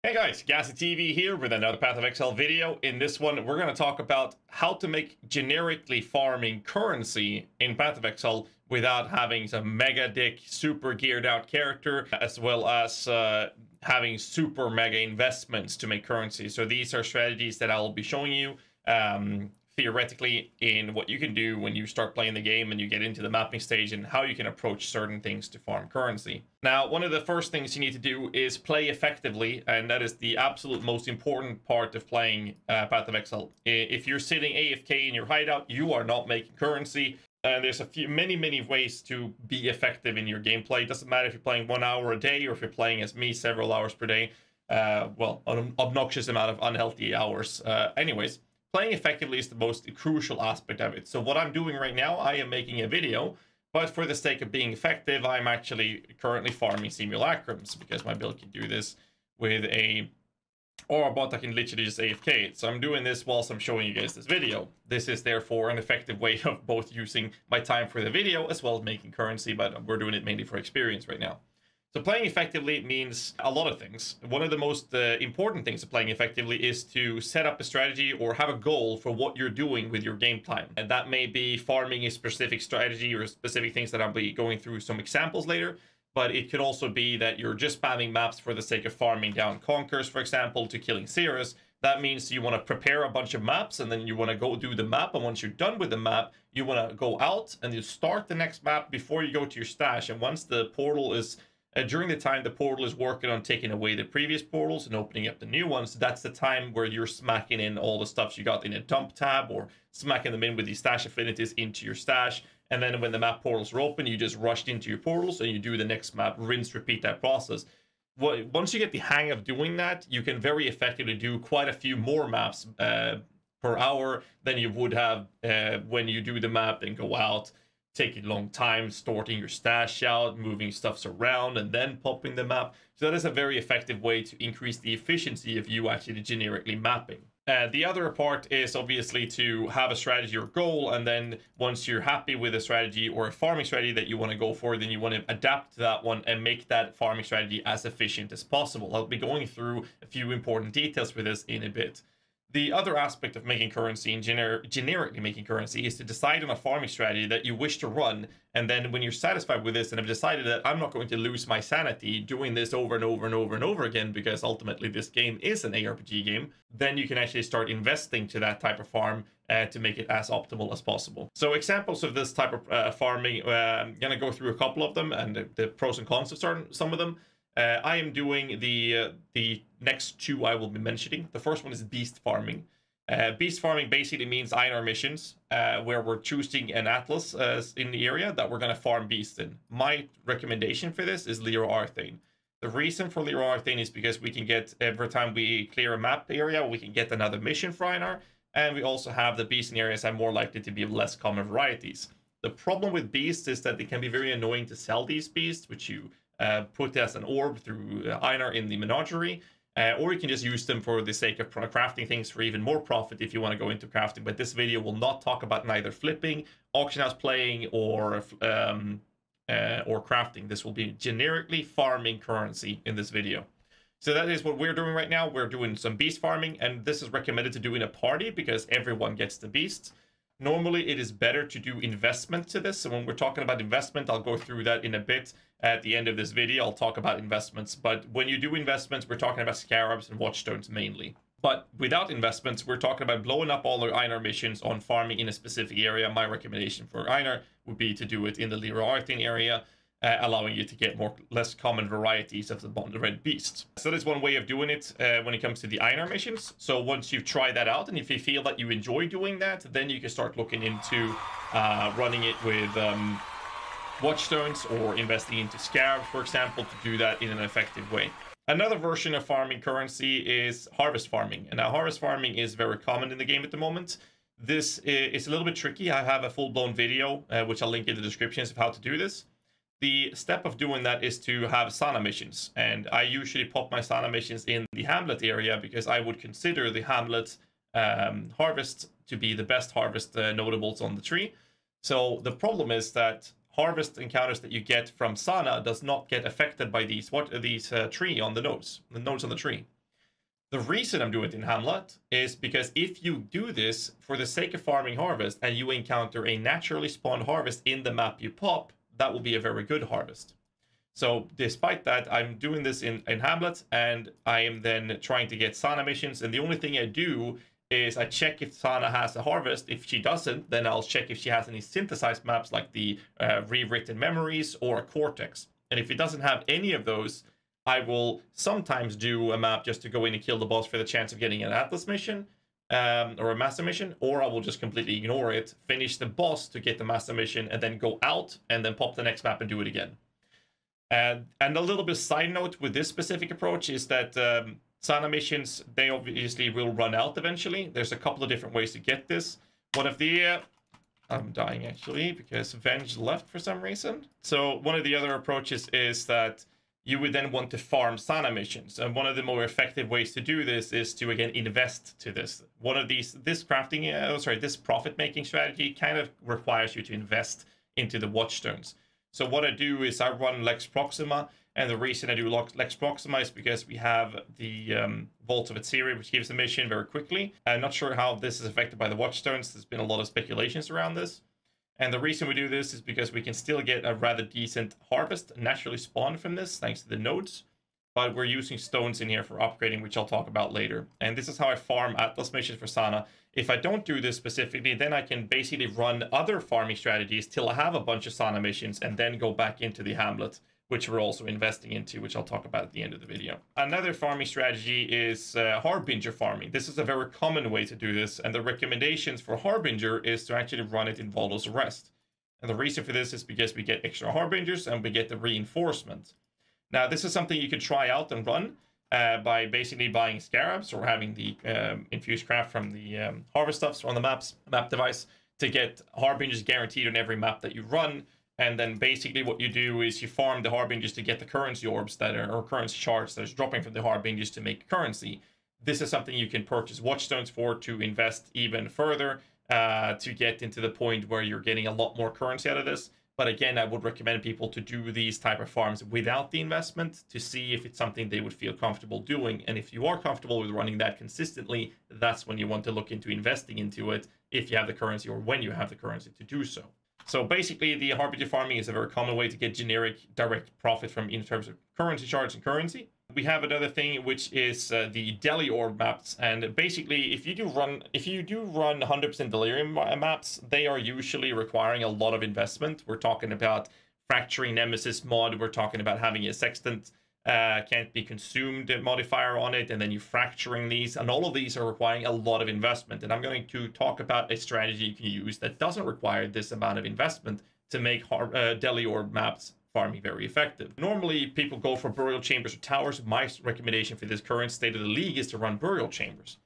Hey guys, GHAZZY TV here with another Path of Exile video. In this one, we're going to talk about how to make generically farming currency in Path of Exile without having some mega dick, super geared out character, as well as having super mega investments to make currency. So these are strategies that I'll be showing you theoretically in what you can do when you start playing the game and you get into the mapping stage and how you can approach certain things to farm currency. Now, one of the first things you need to do is play effectively, and that is the absolute most important part of playing Path of Exile. If you're sitting AFK in your hideout, you are not making currency. And there's many ways to be effective in your gameplay. It doesn't matter if you're playing 1 hour a day or if you're playing as me several hours per day. Well, an obnoxious amount of unhealthy hours. Anyways, playing effectively is the most crucial aspect of it. So what I'm doing right now, I am making a video, but for the sake of being effective, I'm actually currently farming simulacrums because my build can do this with a bot that can literally just AFK. So I'm doing this whilst I'm showing you guys this video. This is therefore an effective way of both using my time for the video as well as making currency, but we're doing it mainly for experience right now. So playing effectively means a lot of things. One of the most important things of playing effectively is to set up a strategy or have a goal for what you're doing with your game time. And that may be farming a specific strategy or specific things that I'll be going through some examples later. But it could also be that you're just spamming maps for the sake of farming down Conkers, for example, to killing Cirrus. That means you want to prepare a bunch of maps and then you want to go do the map. And once you're done with the map, you want to go out and you start the next map before you go to your stash. And once the portal is... during the time the portal is working on taking away the previous portals and opening up the new ones, that's the time where you're smacking in all the stuff you got in a dump tab or smacking them in with these stash affinities into your stash. And then when the map portals are open, you just rushed into your portals and you do the next map, rinse, repeat that process. Once you get the hang of doing that, you can very effectively do quite a few more maps per hour than you would have when you do the map and go out, taking a long time, sorting your stash out, moving stuffs around, and then popping the map. So that is a very effective way to increase the efficiency of you actually generically mapping. The other part is obviously to have a strategy or goal, and then once you're happy with a strategy or a farming strategy that you want to go for, then you want to adapt to that one and make that farming strategy as efficient as possible. I'll be going through a few important details for this in a bit. The other aspect of making currency and generically making currency is to decide on a farming strategy that you wish to run. And then when you're satisfied with this and have decided that I'm not going to lose my sanity doing this over and over and over and over again, because ultimately this game is an ARPG game, then you can actually start investing to that type of farm to make it as optimal as possible. So examples of this type of farming, I'm going to go through a couple of them and the pros and cons of some of them. I am doing the next two I will be mentioning. The first one is beast farming. Beast farming basically means Einar missions, where we're choosing an atlas in the area that we're going to farm beasts in. My recommendation for this is Leroy Arthane. The reason for Leroy Arthane is because we can get, every time we clear a map area, we can get another mission for Einar, and we also have the beast in areas that are more likely to be of less common varieties. The problem with beasts is that they can be very annoying to sell these beasts, which you put as an orb through Einar in the menagerie, or you can just use them for the sake of crafting things for even more profit if you want to go into crafting. But this video will not talk about neither flipping, auction house playing, or crafting. This will be generically farming currency in this video. So that is what we're doing right now. We're doing some beast farming, and this is recommended to do in a party because everyone gets the beasts. Normally, it is better to do investment to this. So when we're talking about investment, I'll go through that in a bit. At the end of this video, I'll talk about investments. But when you do investments, we're talking about scarabs and watchstones mainly. But without investments, we're talking about blowing up all the Einar missions on farming in a specific area. My recommendation for Einar would be to do it in the Leroy Arthane area, allowing you to get less common varieties of the red beast. So that's one way of doing it when it comes to the Einar missions. So once you've tried that out, and if you feel that you enjoy doing that, then you can start looking into running it with watchstones or investing into scarabs, for example, to do that in an effective way. Another version of farming currency is harvest farming. And now harvest farming is very common in the game at the moment. This is a little bit tricky. I have a full-blown video, which I'll link in the descriptions of how to do this. The step of doing that is to have Sana missions, and I usually pop my Sana missions in the Hamlet area because I would consider the Hamlet harvest to be the best harvest notables on the tree. So the problem is that harvest encounters that you get from Sana does not get affected by these tree on the nodes on the tree. The reason I'm doing it in Hamlet is because if you do this for the sake of farming harvest and you encounter a naturally spawned harvest in the map you pop, that will be a very good harvest. So despite that, I'm doing this in Hamlet, and I am then trying to get Sana missions, and the only thing I do is I check if Sana has a harvest. If she doesn't, then I'll check if she has any synthesized maps like the rewritten memories or a cortex. And if it doesn't have any of those, I will sometimes do a map just to go in and kill the boss for the chance of getting an Atlas mission or a master mission, or I will just completely ignore it, finish the boss to get the master mission, and then go out and then pop the next map and do it again. And a little bit side note with this specific approach is that Sana missions, they obviously will run out eventually. There's a couple of different ways to get this. One of the... I'm dying actually because Venge left for some reason. So one of the other approaches is that you would then want to farm Sana missions. And one of the more effective ways to do this is to, again, invest to this. One of these, this profit-making strategy kind of requires you to invest into the Watchstones. So what I do is I run Lex Proxima, and the reason I do Lex Proxima is because we have the Vault of Exile, which gives a mission very quickly. I'm not sure how this is affected by the Watchstones. There's been a lot of speculations around this. And the reason we do this is because we can still get a rather decent harvest naturally spawned from this, thanks to the nodes. But we're using stones in here for upgrading, which I'll talk about later. And this is how I farm Atlas missions for Sana. If I don't do this specifically, then I can basically run other farming strategies till I have a bunch of Sana missions and then go back into the Hamlet, which we're also investing into, which I'll talk about at the end of the video. Another farming strategy is Harbinger farming. This is a very common way to do this, and the recommendations for Harbinger is to actually run it in Voldo's Arrest. And the reason for this is because we get extra Harbingers and we get the reinforcement. Now, this is something you can try out and run by basically buying scarabs or having the infused craft from the harvest stuffs on the map device to get Harbingers guaranteed on every map that you run. And then basically what you do is you farm the Harbingers to get the currency orbs that are, or currency shards that is dropping from the Harbingers to make currency. This is something you can purchase Watchstones for to invest even further to get into the point where you're getting a lot more currency out of this. But again, I would recommend people to do these type of farms without the investment to see if it's something they would feel comfortable doing. And if you are comfortable with running that consistently, that's when you want to look into investing into it if you have the currency or when you have the currency to do so. So basically, the Harbinger farming is a very common way to get generic direct profit from in terms of currency shards and currency. We have another thing, which is the Deli Orb maps. And basically, if you do run 100% Delirium maps, they are usually requiring a lot of investment. We're talking about Fracturing Nemesis mod. We're talking about having a Sextant can't be consumed modifier on it, and then you fracturing these, and all of these are requiring a lot of investment. And I'm going to talk about a strategy you can use that doesn't require this amount of investment to make Deli Orb maps farming very effective. Normally, people go for Burial Chambers or Towers. My recommendation for this current state of the league is to run Burial Chambers.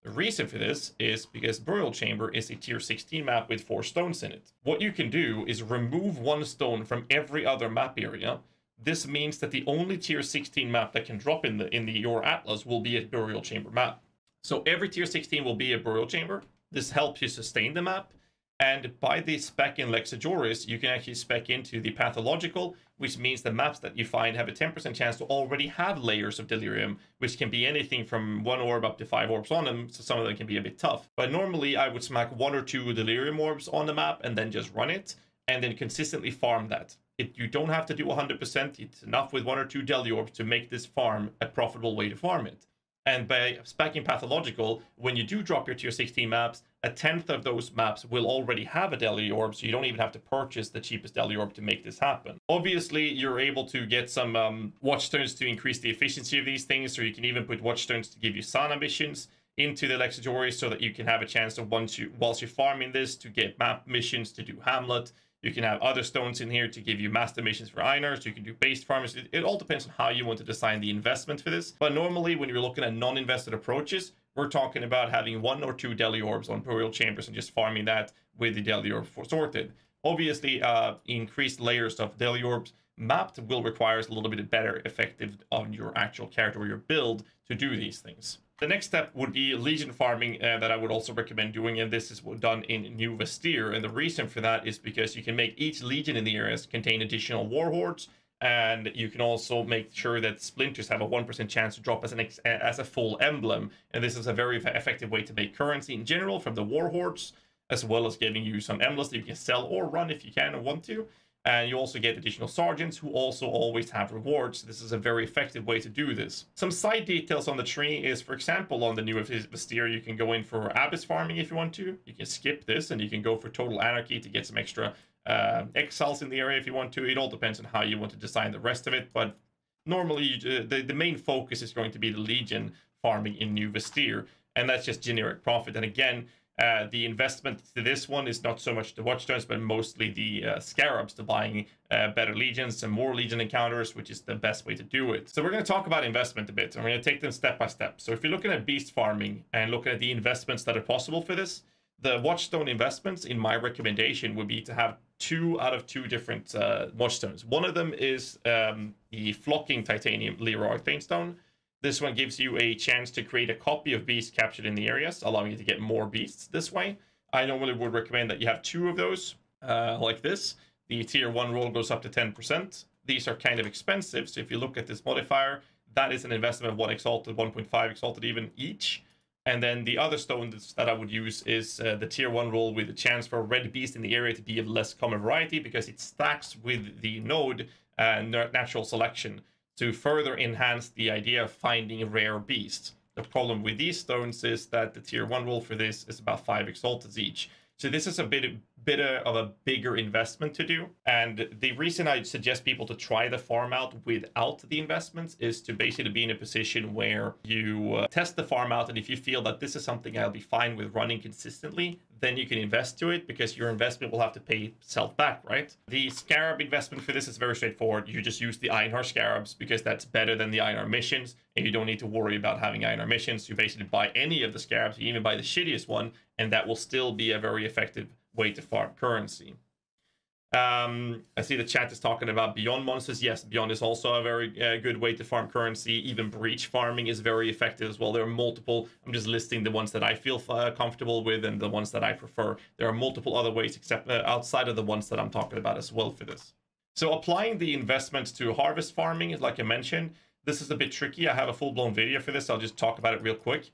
The reason for this is because Burial Chamber is a tier 16 map with 4 stones in it. What you can do is remove 1 stone from every other map area. This means that the only tier 16 map that can drop in your Atlas will be a Burial Chamber map. So every tier 16 will be a Burial Chamber. This helps you sustain the map. And by the spec in Lexajoris, you can actually spec into the Pathological, which means the maps that you find have a 10% chance to already have layers of Delirium, which can be anything from 1 orb up to 5 orbs on them, so some of them can be a bit tough. But normally I would smack 1 or 2 Delirium orbs on the map and then just run it, and then consistently farm that. You don't have to do 100%, it's enough with 1 or 2 Deli Orbs to make this farm a profitable way to farm it. And by specking Pathological, when you do drop your tier 16 maps, a 10th of those maps will already have a Deli Orb, so you don't even have to purchase the cheapest Deli Orb to make this happen. Obviously, you're able to get some Watchstones to increase the efficiency of these things, or you can even put Watchstones to give you Sana missions into the Lexajoris so that you can have a chance of, whilst you're farming this, to get map missions to do Hamlet. You can have other stones in here to give you master missions for Einars. You can do based farmers. It all depends on how you want to design the investment for this. But normally, when you're looking at non-invested approaches, we're talking about having 1 or 2 Deli Orbs on Burial Chambers and just farming that with the Deli Orb sorted. Obviously, increased layers of Deli Orbs mapped will require a little bit better effective on your actual character or your build to do these things. The next step would be Legion farming that I would also recommend doing, and this is done in New Vestir. And the reason for that is because you can make each Legion in the areas contain additional warhordes, And you can also make sure that splinters have a 1% chance to drop as a full emblem. And this is a very effective way to make currency in general from the warhordes, as well as giving you some emblems that you can sell or run if you can or want to. And you also get additional sergeants who also always have rewards. This is a very effective way to do this. Some side details on the tree is, for example, on the new Vestir, you can go in for Abyss farming if you want to. You can skip this and you can go for Total Anarchy to get some extra exiles in the area if you want to. It all depends on how you want to design the rest of it, but normally the main focus is going to be the Legion farming in New Vestir, and that's just generic profit. And again, the investment to this one is not so much the Watchstones, but mostly the Scarabs to buying better Legions and more Legion encounters, which is the best way to do it. So we're going to talk about investment a bit, and we're going to take them step by step. So if you're looking at beast farming and looking at the investments that are possible for this, the Watchstone investments, in my recommendation, would be to have 2 out of 2 different Watchstones. One of them is the Flocking Titanium Leroy Arcane Stone. This one gives you a chance to create a copy of beasts captured in the areas, allowing you to get more beasts this way. I normally would recommend that you have 2 of those, like this. The tier 1 roll goes up to 10%. These are kind of expensive, so if you look at this modifier, that is an investment of 1 Exalted, 1.5 Exalted even each. And then the other stones that I would use is the tier 1 roll with a chance for a red beast in the area to be of less common variety, because it stacks with the node natural selection to further enhance the idea of finding rare beasts. The problem with these stones is that the tier 1 roll for this is about 5 Exalteds each. So this is a bit of a bigger investment to do. And the reason I suggest people to try the farm out without the investments is to basically be in a position where you test the farm out, and if you feel that this is something I'll be fine with running consistently, then you can invest to it, because your investment will have to pay itself back, right? The Scarab investment for this is very straightforward. You just use the Einhar Scarabs because that's better than the Einhar missions, and you don't need to worry about having Einhar missions. You basically buy any of the Scarabs, you even buy the shittiest one, and that will still be a very effective way to farm currency. I see the chat is talking about Beyond monsters. Yes, Beyond is also a very good way to farm currency. Even Breach farming is very effective as well. There are multiple. I'm just listing the ones that I feel comfortable with and the ones that I prefer. There are multiple other ways except outside of the ones that I'm talking about as well for this. So applying the investments to harvest farming, like I mentioned, this is a bit tricky. I have a full-blown video for this. I'll just talk about it real quick.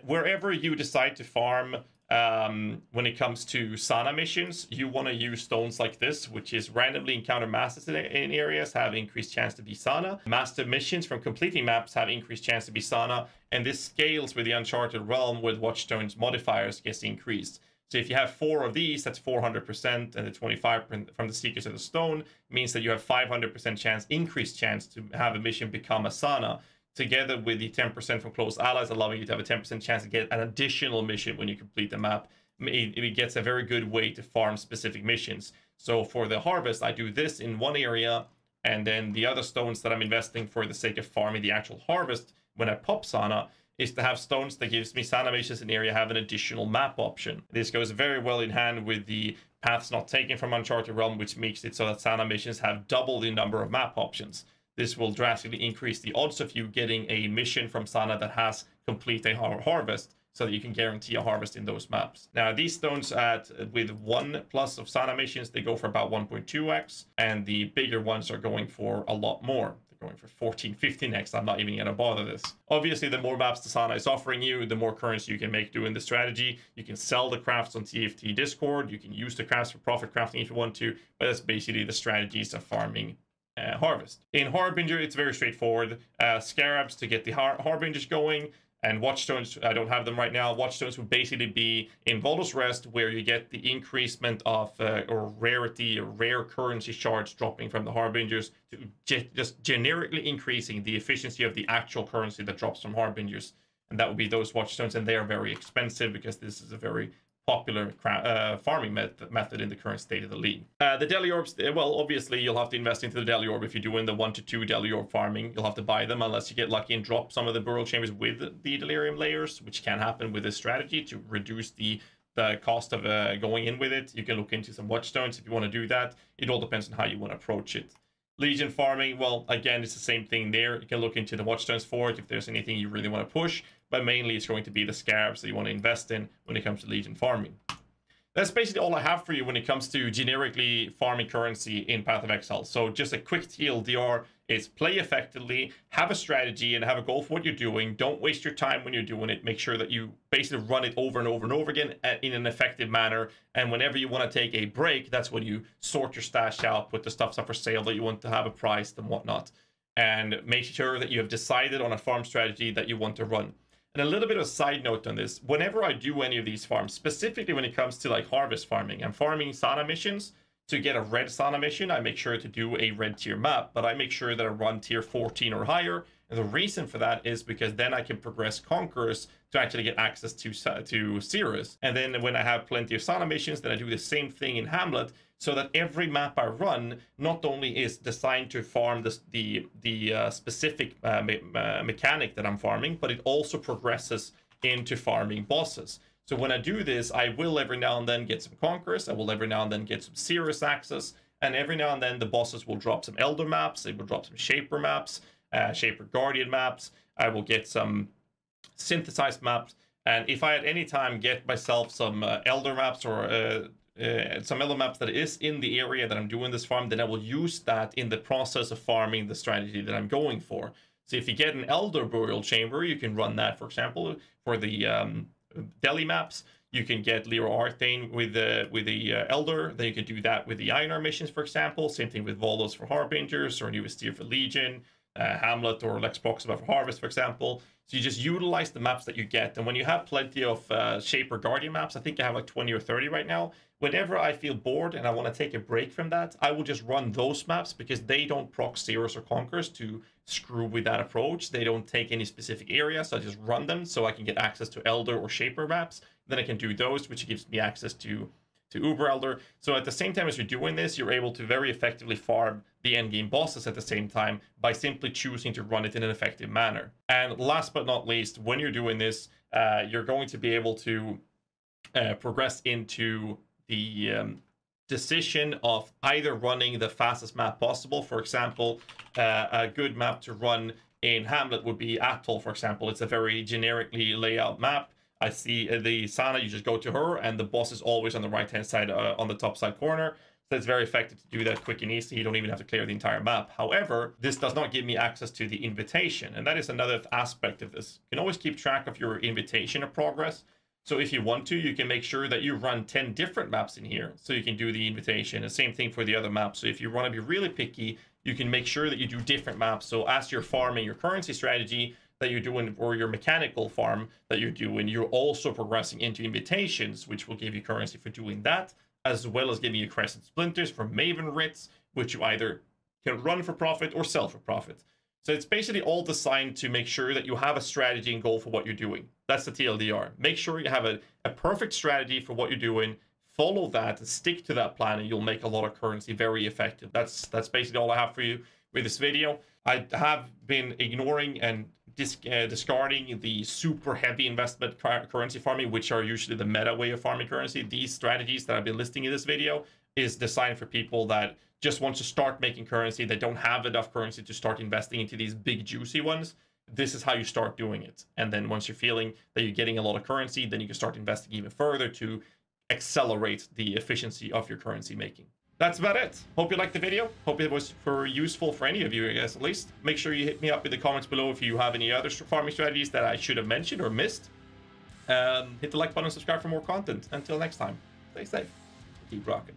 Wherever you decide to farm, when it comes to Sana missions, you want to use stones like this, which is randomly encounter masters in areas have increased chance to be Sana. Master missions from completing maps have increased chance to be Sana, and this scales with the Uncharted Realm with Watchstone's modifiers gets increased. So if you have 4 of these, that's 400%, and the 25% from the Seekers of the Stone means that you have 500% chance, increased chance to have a mission become a Sana, together with the 10% from close allies, allowing you to have a 10% chance to get an additional mission when you complete the map. It gets a very good way to farm specific missions. So for the harvest, I do this in one area, and then the other stones that I'm investing for the sake of farming the actual harvest when I pop Sana is to have stones that gives me Sana missions in the area have an additional map option. This goes very well in hand with the paths not taken from Uncharted Realm, which makes it so that Sana missions have double the number of map options. This will drastically increase the odds of you getting a mission from Sana that has complete a harvest, so that you can guarantee a harvest in those maps. Now, these stones with 1+ of Sana missions, they go for about 1.2x, and the bigger ones are going for a lot more. They're going for 14, 15x. I'm not even going to bother this. Obviously, the more maps the Sana is offering you, the more currency you can make doing the strategy. You can sell the crafts on TFT Discord. You can use the crafts for profit crafting if you want to, but that's basically the strategies of farming harvest. In Harbinger, it's very straightforward. Scarabs to get the Harbingers going, and Watchstones, I don't have them right now. Watchstones would basically be in Voldos Rest, where you get the increasement of or rarity or rare currency shards dropping from the Harbingers, to just generically increasing the efficiency of the actual currency that drops from Harbingers. And that would be those Watchstones, and they are very expensive because this is a very popular farming method in the current state of the league. The Deli Orbs, well, obviously you'll have to invest into the Deli Orb. If you're doing the 1 to 2 Deli Orb farming, you'll have to buy them unless you get lucky and drop some of the Burial Chambers with the Delirium layers, which can happen with this strategy to reduce the cost of going in with it. You can look into some Watchstones if you want to do that. It all depends on how you want to approach it. Legion farming, well, again, it's the same thing there. You can look into the Watchstones for it if there's anything you really want to push, but mainly it's going to be the Scarabs that you want to invest in when it comes to Legion farming. That's basically all I have for you when it comes to generically farming currency in Path of Exile. So just a quick TLDR is play effectively, have a strategy, and have a goal for what you're doing. Don't waste your time when you're doing it. Make sure that you basically run it over and over and over again in an effective manner. And whenever you want to take a break, that's when you sort your stash out, put the stuff up for sale that you want to have a price and whatnot. And make sure that you have decided on a farm strategy that you want to run. And a little bit of a side note on this, whenever I do any of these farms, specifically when it comes to like harvest farming, I'm farming Sana missions. To get a red Sana mission, I make sure to do a red tier map, but I make sure that I run tier 14 or higher. And the reason for that is because then I can progress Conquerors to actually get access to Cirrus. And then when I have plenty of Sana missions, then I do the same thing in Hamlet, so that every map I run not only is designed to farm the specific mechanic that I'm farming, but it also progresses into farming bosses. So when I do this, I will every now and then get some Conquerors, I will every now and then get some Cirrus access, and every now and then the bosses will drop some Elder maps, they will drop some Shaper maps, Shaper Guardian maps, I will get some synthesized maps, and if I at any time get myself some Elder maps or some Elder maps that is in the area that I'm doing this farm, then I will use that in the process of farming the strategy that I'm going for. So if you get an Elder Burial Chamber, you can run that, for example, for the Delhi maps. You can get Lero Arthane with the Elder. Then you can do that with the Einar missions, for example. Same thing with Volos for Harbingers, or New Vestir for Legion, Hamlet or Lex Proxima for Harvest, for example. So you just utilize the maps that you get. And when you have plenty of Shaper Guardian maps, I think I have like 20 or 30 right now. Whenever I feel bored and I want to take a break from that, I will just run those maps because they don't proc Cirrus or Conquerors to screw with that approach. They don't take any specific area, so I just run them so I can get access to Elder or Shaper maps. Then I can do those, which gives me access to Uber Elder. So at the same time as you're doing this, you're able to very effectively farm the endgame bosses at the same time by simply choosing to run it in an effective manner. And last but not least, when you're doing this, you're going to be able to progress into the decision of either running the fastest map possible. For example, a good map to run in Hamlet would be Atoll, for example. It's a very generically layout map. I see the Sana, you just go to her, and the boss is always on the right-hand side, on the top side corner. So it's very effective to do that quick and easy. You don't even have to clear the entire map. However, this does not give me access to the invitation, and that is another aspect of this. You can always keep track of your invitation of progress. So if you want to, you can make sure that you run 10 different maps in here, so you can do the invitation. The same thing for the other maps. So if you want to be really picky, you can make sure that you do different maps. So as you're farming your currency strategy that you're doing, or your mechanical farm that you're doing, you're also progressing into invitations, which will give you currency for doing that, as well as giving you Crescent Splinters from Maven Writs, which you either can run for profit or sell for profit. So it's basically all designed to make sure that you have a strategy and goal for what you're doing. That's the TLDR. Make sure you have a perfect strategy for what you're doing, follow that, and stick to that plan, and you'll make a lot of currency very effective. That's basically all I have for you with this video. I have been ignoring and discarding the super heavy investment currency farming, which are usually the meta way of farming currency. These strategies that I've been listing in this video is designed for people that just want to start making currency. They don't have enough currency to start investing into these big juicy ones. This is how you start doing it. And then once you're feeling that you're getting a lot of currency, then you can start investing even further to accelerate the efficiency of your currency making. That's about it. Hope you liked the video. Hope it was useful for any of you, I guess, at least. Make sure you hit me up in the comments below if you have any other farming strategies that I should have mentioned or missed. Hit the like button and subscribe for more content. Until next time, stay safe. Keep rocking.